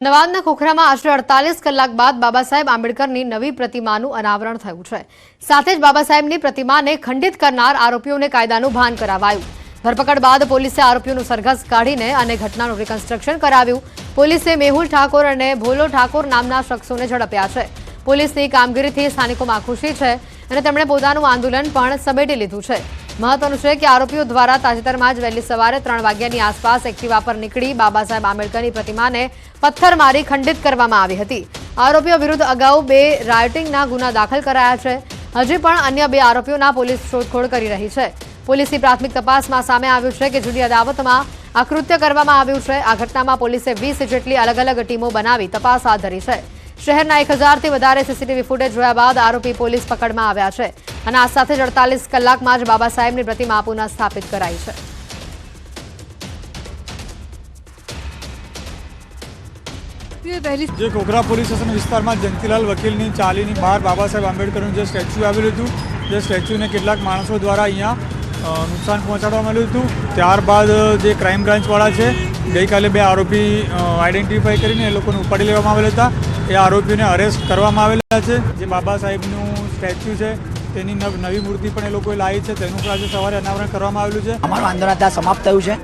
અમદાવાદના ખોખરામાં આશરે 48 કલાક બાદ બાબા સાહેબ આંબેડકરની નવી પ્રતિમાનું અનાવરણ થયું છે। સાથે જ બાબા સાહેબની પ્રતિમાને ખંડિત કરનાર આરોપીઓને કાયદાનું ભાન કરાવાયું। ધરપકડ બાદ પોલીસે આરોપીઓનું સરઘસ કાઢીને અને ઘટનાનું રિકન્સ્ટ્રક્શન કરાવ્યું। પોલીસે મેહુલ ઠાકોર અને ભોલો ઠાકોર નામના શખ્સોને ઝડપ્યા છે। પોલીસની કામગીરીથી સ્થાનિકોમાં ખુશી છે અને તેમણે પોતાનું આંદોલન પણ સમેટી લીધું છે। મહત્વનું છે કે આરોપીઓ દ્વારા તાજેતરમાં જ વહેલી સવારે 3 વાગ્યાની આસપાસ એક્ટિવા પર નીકળી બાબા સાહેબ આંબેડકરની પ્રતિમાને પથ્થર મારી ખંડિત કરવામાં આવી હતી। આરોપીઓ વિરુદ્ધ અગાઉ 2 રાયોટિંગના ગુના દાખલ કરાયા છે। હજી પણ અન્ય 2 આરોપીઓના પોલીસ શોધખોળ કરી રહી છે। પોલીસની પ્રાથમિક તપાસમાં સામે આવ્યું છે કે જુદી અદાવતમાં આ કૃત્ય કરવામાં આવ્યું છે। આ ઘટનામાં પોલીસે 20 જેટલી અલગ અલગ ટીમો બનાવી તપાસ હાથ ધરી છે। શહેરના 1000થી વધારે સીસીટીવી ફૂટેજ જોયા બાદ આરોપી પોલીસ પકડમાં આવ્યા છે અને આ સાથે જ 48 કલાકમાં જ બાબા સાહેબની પ્રતિમા પુનઃ સ્થાપિત કરાઈ છે। જે ખોખરા પોલીસ સ્ટેશન વિસ્તારમાં જયંતીલાલ વકીલની ચાલીની બહાર બાબા સાહેબ આંબેડકરનું જે સ્ટેચ્યુ આવેલું હતું, જે સ્ટેચ્યુને કેટલાક માણસો દ્વારા અહીંયા નુકસાન પહોંચાડવામાં આવ્યું હતું। ત્યારબાદ જે ક્રાઇમ બ્રાન્ચવાળા છે ગઈકાલે 2 આરોપી આઈડેન્ટિફાઈ કરીને એ લોકોને ઉપાડી લેવામાં આવેલા હતા। એ આરોપીઓને અરેસ્ટ કરવામાં આવેલા છે। જે બાબા સાહેબનું સ્ટેચ્યુ છે તેની નવી મૂર્તિ પણ એ લોકોએ લાવી છે, તેનું પણ આજે સવારે અનાવરણ કરવામાં આવેલું છે। અમારું આંદોલન ત્યાં સમાપ્ત થયું છે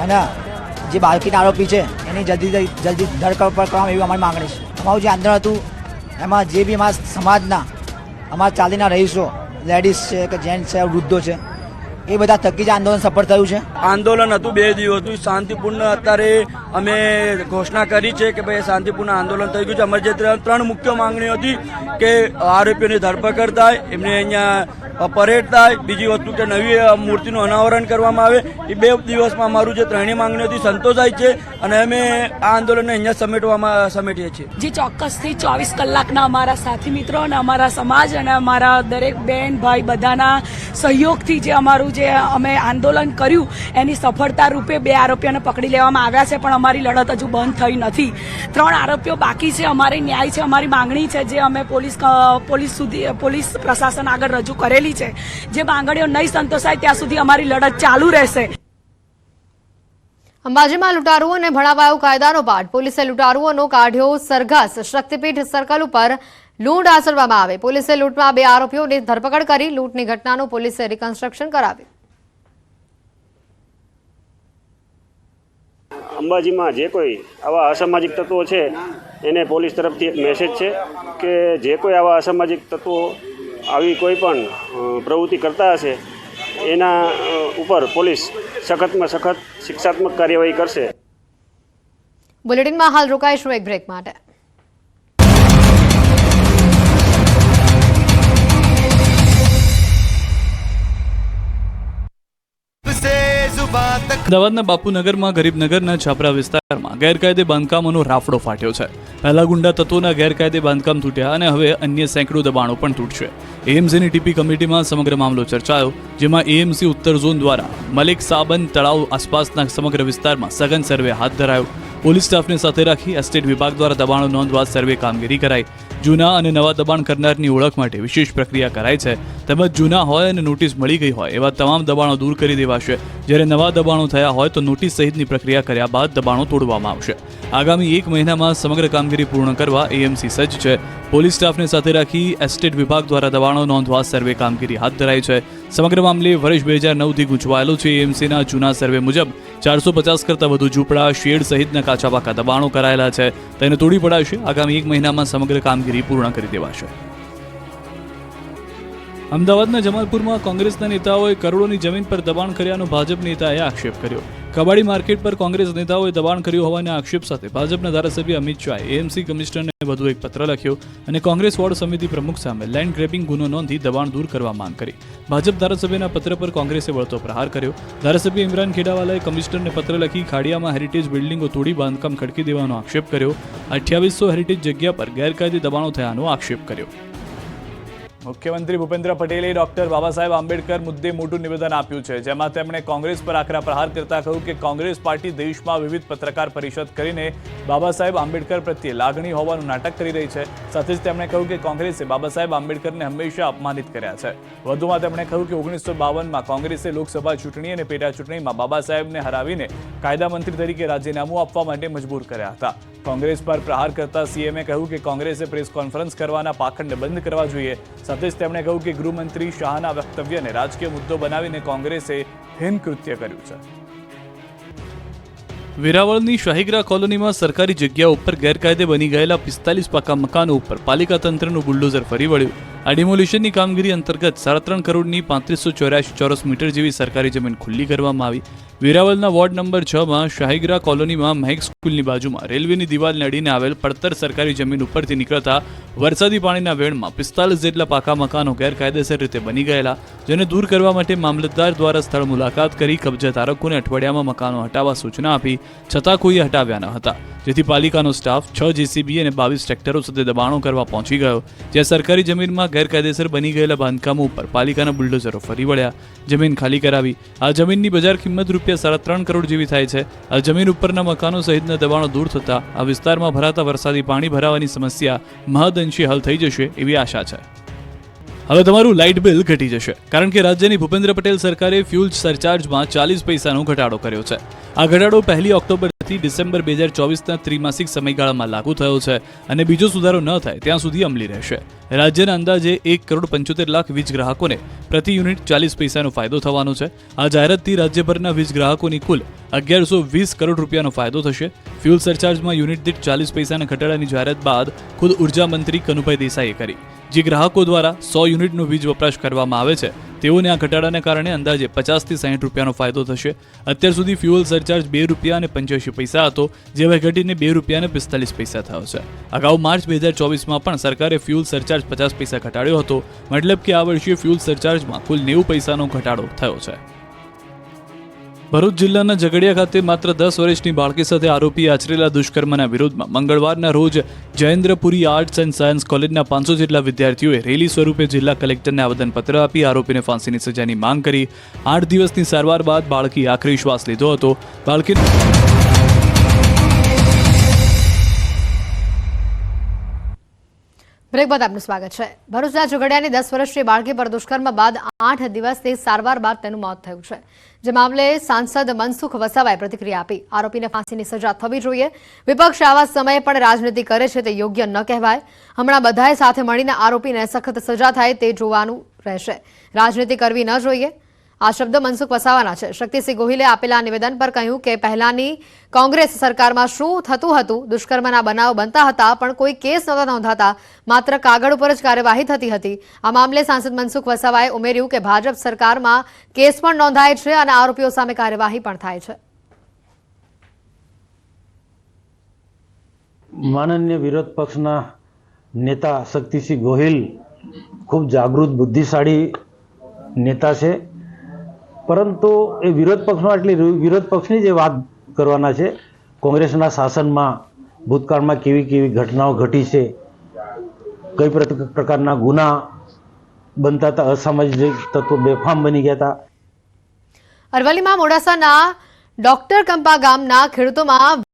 અને જે બાળકીના આરોપી છે એની જલ્દી ધરપકડ કરવામાં એવી અમારી માંગણી છે। અમારું જે આંદોલન હતું એમાં જે બી અમારા સમાજના અમારા ચાલીના રહીશો, લેડીઝ છે કે જેન્ટ્સ છે, વૃદ્ધો છે, એ બધા થકી જ આંદોલન સફળ થયું છે। આંદોલન હતું 2 દિવસનું શાંતિપૂર્ણ। અત્યારે અમે ઘોષણા કરી છે કે ભાઈ શાંતિપૂર્ણ આંદોલન થઈ ગયું છે। અમારી જે 3 મુખ્ય માંગણીઓ હતી કે આરોપીઓની ધરપકડ થાય, એમને અહીંયા પરેડ થાય, બીજી વસ્તુ કે નવી મૂર્તિનું અનાવરણ કરવામાં આવે। એ 2 દિવસમાં અમારું જે 3 માંગણીઓ હતી સંતોષાય છે અને અમે આ આંદોલનને અહીંયા સમેટીએ છીએ। જે ચોક્કસથી 24 કલાકના અમારા સાથી મિત્રો અને અમારા સમાજ અને અમારા દરેક બહેન ભાઈ બધાના સહયોગથી જે અમારું જે અમે આંદોલન કર્યું એની સફળતા રૂપે 2 આરોપીઓને પકડી લેવામાં આવ્યા છે, પણ અમારી લડત હજુ બંધ થઈ નથી। 3 આરોપીઓ બાકી છે। અમારી ન્યાય છે, અમારી માંગણી છે જે અમે પોલીસ પ્રશાસન આગળ રજૂ કરેલી છે। જે માંગણીઓ નહીં સંતોષાય ત્યાં સુધી અમારી લડત ચાલુ રહેશે। અંબાજીમાં લૂંટારુઓને ભણાવાયો કાયદાનો પાઠ। પોલીસે લૂંટારુઓનો કાઢ્યો સરઘસ। શક્તિપીઠ સર્કલ ઉપર લૂંટ આચરવામાં આવે। પોલીસે લૂંટમાં 2 આરોપીઓની ધરપકડ કરી। લૂંટની ઘટનાનું પોલીસે રિકન્સ્ટ્રક્શન કરાવ્યું। અંબાજીમાં જે કોઈ આવા અસામાજિક તત્વો છે એને પોલીસ તરફથી એક મેસેજ છે કે જે કોઈ આવા અસામાજિક તત્વો આવી કોઈ પણ પ્રવૃત્તિ કરતા હશે એના ઉપર પોલીસ સખતમાં સખત શિક્ષાત્મક કાર્યવાહી કરશે। બુલેટિનમાં હાલ રોકાઈશું એક બ્રેક માટે। અમદાવાદના બાપુનગરમાં ગરીબનગરના છાપરા વિસ્તારમાં ગેરકાયદે બાંધકામોનો રાફડો ફાટ્યો છે। પહેલા ગુંડા તત્વોના ગેરકાયદે બાંધકામ તૂટ્યા અને હવે અન્ય સેંકડો દબાણો પણ તૂટશે। એએમસીની ટીપી કમિટીમાં સમગ્ર મામલો ચર્ચાયો, જેમાં એએમસી ઉત્તર ઝોન દ્વારા મલિક સાબન તળાવ આસપાસના સમગ્ર વિસ્તારમાં સઘન સર્વે હાથ ધરાયો। પોલીસ સ્ટાફને સાથે રાખી એસ્ટેટ વિભાગ દ્વારા દબાણો નોંધવા સર્વે કામગીરી કરાઈ। જૂના અને નવા દબાણ કરનારની ઓળખ માટે વિશેષ પ્રક્રિયા કરાઈ છે, તેમજ જૂના હોય અને નોટિસ મળી ગઈ હોય એવા તમામ દબાણો દૂર કરી દેવાશે। જ્યારે નવા દબાણો થયા હોય તો નોટિસ સહિતની પ્રક્રિયા કર્યા બાદ દબાણો તોડવામાં આવશે। આગામી 1 મહિનામાં સમગ્ર કામગીરી પૂર્ણ કરવા એએમસી સજ્જ છે। પોલીસ સ્ટાફને સાથે રાખી એસ્ટેટ વિભાગ દ્વારા દબાણો નોંધવા સર્વે કામગીરી હાથ ધરાઈ છે। સમગ્ર મામલે વર્ષ 2009થી ગૂંચવાયેલો છે। એએમસીના જૂના સર્વે મુજબ 450 કરતાં વધુ ઝૂંપડા, શેડ સહિતના કાચા પાકા દબાણો કરાયેલા છે, તેને તોડી પડાશે। આગામી 1 મહિનામાં સમગ્ર કામગીરી પૂર્ણ કરી દેવાશે। અમદાવાદના જમાલપુરમાં કોંગ્રેસના નેતાઓએ કરોડોની જમીન પર દબાણ કર્યાનો ભાજપ નેતાએ આક્ષેપ કર્યો। કબાડી માર્કેટ પર કોંગ્રેસ નેતાઓએ દબાણ કર્યું હોવાના આક્ષેપ સાથે ભાજપના ધારાસભ્ય અમિત શાહે એએમસી કમિશનરને વધુ એક પત્ર લખ્યો અને કોંગ્રેસ વોર્ડ સમિતિ પ્રમુખ સામે લેન્ડ ગ્રેબિંગ ગુનો નોંધી દબાણ દૂર કરવા માંગ કરી। ભાજપ ધારાસભ્યના પત્ર પર કોંગ્રેસે વળતો પ્રહાર કર્યો। ધારાસભ્ય ઇમરાન ખેડાવાલાએ કમિશનરને પત્ર લખી ખાડિયામાં હેરિટેજ બિલ્ડિંગો તોડી બાંધકામ ખડકી દેવાનો આક્ષેપ કર્યો। 2800 હેરિટેજ જગ્યા પર ગેરકાયદે દબાણો થયાનો આક્ષેપ કર્યો। મુખ્યમંત્રી ભૂપેન્દ્ર પટેલે ડોક્ટર બાબા સાહેબ આંબેડકર મુદ્દે મોટું નિવેદન આપ્યું છે, જેમાં તેમણે કોંગ્રેસ પર આકરા પ્રહાર કરતા કહ્યું કે કોંગ્રેસ પાર્ટી દેશમાં વિવિધ પત્રકાર પરિષદ કરીને બાબા સાહેબ આંબેડકર પ્રત્યે લાગણી હોવાનું નાટક કરી રહી છે. સાથે જ તેમણે કહ્યું કે કોંગ્રેસે બાબા સાહેબ આંબેડકરને હંમેશા અપમાનિત કર્યા છે. વધુમાં તેમણે કહ્યું કે 1952માં કોંગ્રેસે લોકસભા ચૂંટણી અને પેટા ચૂંટણીમાં બાબા સાહેબને હરાવીને કાયદા મંત્રી તરીકે રાજીનામું આપવા માટે મજબૂર કર્યા હતા. કોંગ્રેસ પર પ્રહાર કરતા સીએમએ કહ્યું કે કોંગ્રેસે પ્રેસ કોન્ફરન્સ કરવાના પાખંડ બંધ કરવા જોઈએ. સાથે જ તેમણે કહ્યું કે ગૃહમંત્રી શાહના વક્તવ્યને રાજકીય મુદ્દો બનાવીને કોંગ્રેસે હીન કૃત્ય કર્યું છે. વેરાવળની શાહીગ્રા કોલોનીમાં સરકારી જગ્યાઓ ઉપર ગેરકાયદે બની ગયેલા 45 પાકા મકાનો ઉપર પાલિકા તંત્રનું બુલડોઝર ફરી વળ્યું. આ ડિમોલિશનની કામગીરી અંતર્ગત 3.5 કરોડની 3584 ચોરસ મીટર જેવી સરકારી જમીન ખુલ્લી કરવામાં આવી. વેરાવળના વોર્ડ નંબર 6માં શાહીગ્રા કોલોનીમાં મહેક સ્કૂલની બાજુમાં રેલવેની દિવાલને અડીને આવેલ પડતર સરકારી જમીન ઉપરથી નીકળતા વરસાદી પાણીના વેણમાં 45 જેટલા પાકા મકાનો ગેરકાયદેસર રીતે બની ગયેલા, જેને દૂર કરવા માટે મામલતદાર દ્વારા સ્થળ મુલાકાત કરી કબજા ધારકોને અઠવાડિયામાં મકાનો હટાવવા સૂચના આપી, છતાં કોઈએ હટાવ્યા ન હતા. જેથી પાલિકાનો સ્ટાફ 6 જેસીબી અને 22 ટ્રેક્ટરો સાથે દબાણો કરવા પહોંચી ગયો, જ્યાં સરકારી જમીનમાં ગેરકાયદેસર બની ગયેલા બાંધકામો ઉપર પાલિકાના બુલડોઝરો ફરી વળ્યા, જમીન ખાલી કરાવી. આ જમીનની બજાર કિંમત રૂપિયા 3.5 કરોડ જેવી થાય છે. આ જમીન ઉપરના મકાનો સહિતના દબાણો દૂર થતા આ વિસ્તારમાં ભરાતા વરસાદી પાણી ભરાવાની સમસ્યા મહદઅંશે હલ થઈ જશે એવી આશા છે. હવે તમારું લાઇટ બિલ ઘટી જશે, કારણ કે રાજ્યની ભૂપેન્દ્ર પટેલ સરકારે ફ્યુલ સરચાર્જમાં 40 પૈસાનો ઘટાડો કર્યો છે. આ ઘટાડો 1 ઓક્ટોબરથી ડિસેમ્બર 2024ના ત્રિમાસિક સમયગાળામાં લાગુ થયો છે અને બીજો સુધારો ન થાય ત્યાં સુધી અમલી રહેશે. રાજ્યના અંદાજે 1,75,00,000 વીજ ગ્રાહકોને પ્રતિ યુનિટ 40 પૈસાનો ફાયદો થવાનો છે. આ જાહેરાતથી રાજ્યભરના વીજ ગ્રાહકોની કુલ 1120 કરોડ રૂપિયાનો ફાયદો થશે. ફ્યુલ સરચાર્જમાં યુનિટ દીઠ 40 પૈસાના ઘટાડાની જાહેરાત બાદ ખુદ ઉર્જા મંત્રી કનુભાઈ દેસાઈએ કરી. જે ગ્રાહકો દ્વારા 100 યુનિટનો વીજ વપરાશ કરવામાં આવે છે તેઓને આ ઘટાડાને કારણે અંદાજે 50 થી 60 રૂપિયાનો ફાયદો થશે. અત્યાર સુધી ફ્યુઅલ સરચાર્જ ₹2.85 હતો, જે હવે ઘટીને ₹2.45 થયો છે. અગાઉ માર્ચ 2024માં પણ સરકારે ફ્યુઅલ સરચાર્જ 50 પૈસા ઘટાડ્યો હતો. મતલબ કે આ વર્ષે ફ્યુઅલ સરચાર્જમાં કુલ 90 પૈસાનો ઘટાડો થયો છે. ભરૂચ જિલ્લાના ઝઘડિયા ખાતે માત્ર 10 વર્ષની બાળકી સાથે આરોપીએ આચરેલા દુષ્કર્મના વિરોધમાં મંગળવારના રોજ જયેન્દ્રપુરી આર્ટ્સ એન્ડ સાયન્સ કોલેજના 500 જેટલા વિદ્યાર્થીઓએ રેલી સ્વરૂપે જિલ્લા કલેક્ટરને આવેદનપત્ર આપી આરોપીને ફાંસીની સજાની માંગ કરી. 8 દિવસની સારવાર બાદ બાળકી આખરી શ્વાસ લીધો હતો. બાળકીને બ્રેક બાદ આપનું સ્વાગત છે. ભરૂચના ઝઘડિયાની 10 વર્ષની બાળકી પર દુષ્કર્મ બાદ 8 દિવસની સારવાર બાદ તેનું મોત થયું છે. જે મામલે સાંસદ મનસુખ વસાવાએ પ્રતિક્રિયા આપી. આરોપીને ફાંસીની સજા થવી જોઈએ. વિપક્ષ આવા સમયે પણ રાજનીતિ કરે છે તે યોગ્ય ન કહેવાય. હમણાં બધાએ સાથે મળીને આરોપીને સખત સજા થાય તે જોવાનું રહેશે. રાજનીતિ કરવી ન જોઈએ. આ શબ્દ મનસુખ વસાવાના છે. શક્તિસિંહ ગોહિલે આપેલા નિવેદન પર કહ્યું કે પહેલાની કોંગ્રેસ સરકારમાં શું થતું હતું, દુષ્કર્મના બનાવ બનતા હતા પણ કોઈ કેસ નહોતા નોંધાતા, માત્ર કાગળ ઉપર જ કાર્યવાહી થતી હતી. આ મામલે સાંસદ મનસુખ વસાવાએ ઉમેર્યું કે ભાજપ સરકારમાં કેસ પણ નોંધાય છે અને આરોપીઓ સામે કાર્યવાહી પણ થાય છે. માનનીય વિરોધ પક્ષના નેતા શક્તિસિંહ ગોહિલ ખૂબ જાગૃત બુદ્ધિશાળી નેતા છે, પરંતુ એ વિરોધ પક્ષમાં એટલે વિરોધ પક્ષની જે વાત કરવાના છે. કોંગ્રેસના શાસનમાં ભૂતકાળમાં કેવી કેવી ઘટનાઓ ઘટી છે, કઈ પ્રકારના ગુના બનતા હતા, અસામાજિક તત્વો બેફામ બની ગયા હતા. અરવલ્લીમાં મોડાસાના ડોક્ટર કંપા ગામના ખેડૂતોમાં